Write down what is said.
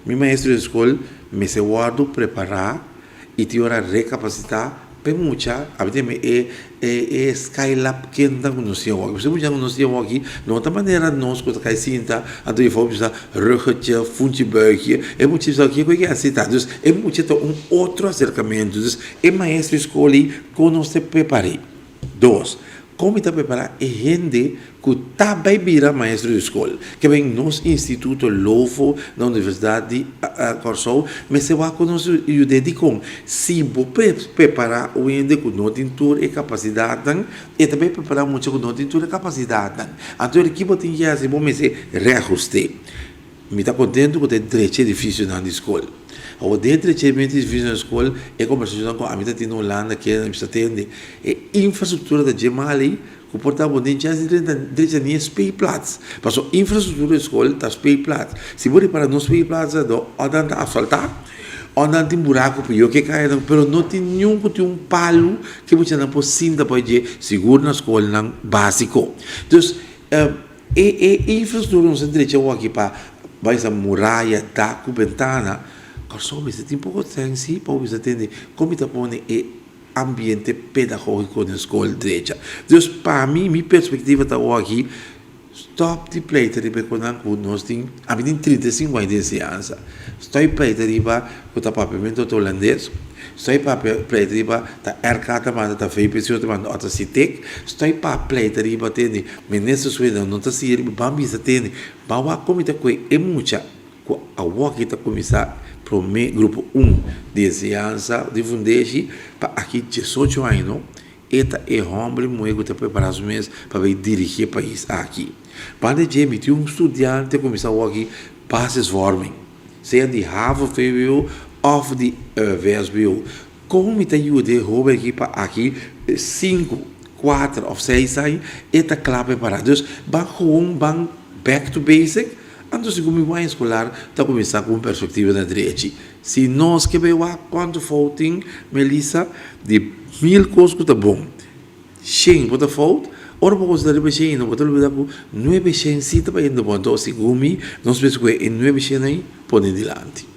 Mi maestro de escola me se guardo preparar e te ora recapacitar per mucha, abiteme Skylab que não conhecia o você já conhecia o aqui, de outra maneira nós quando cai cinta, a tua foto está rugetje, funtibuik, é muito isso aqui que é aceitado, é muito outro acercamento, é maestro escola quando se prepare. Dois, como está preparar é gente que também vira maestro de escola, que vem nos instituto Lofo, na Universidade de Corsol, mas se vai conosco e dedicam, se você preparar o ende com não tintura e capacidade, e também preparar muito com não tintura e capacidade. Então, a equipe tem que fazer, bom, mas reajuste. Me está contente com o direito difícil na escola. O direito difícil na escola é conversação com a minha tem Holanda que é atende é infraestrutura da Gemali que portava dentro de nem speelplaats. Mas a infraestrutura da escola está speelplaats. Se você para não speelplaats do onde asfaltar, onde tem buraco para eu que cai, mas não tem nenhum que tem palo que você não pode sinta para ir seguro na escola não básico. Então, infraestrutura não se direito aqui para essa muralha da ventana. Só você tem pouco tempo para você entender como está pondo o ambiente pedagógico na escola direita. Então, para mim, minha perspectiva está aqui, stop de pleito de quando nós temos, a mim tem 35 anos de anos, estou pleito de com o papamento holandês, estou pleito de tá ercata mas tá feio pessoa de manda outra citek, estou pleito de ter ministro suíno não está se bambi se tem, bawa como está com é muita a walk está começar para o grupo 1 de ciência de fundeixe para aqui 18 anos eta é homem muito está preparado mesmo para dirigir o país aqui para de emitir estudante começar aqui basis forming seja de Harvard VWO ou de VSBO como está ajuda jovem aqui para aqui 5 4 ou 6 anos eta claro preparado então back to basic. Então, se como vai escolar, está começar com perspectiva da direita. Se nós que veio quanto faltam, Melissa, de 1000 coisas que está bom, 100 que está falta, ora para você dar para 100, não pode dar com 900 se está indo bom. Então, se como nós pensamos que é 900 aí, põe adiante.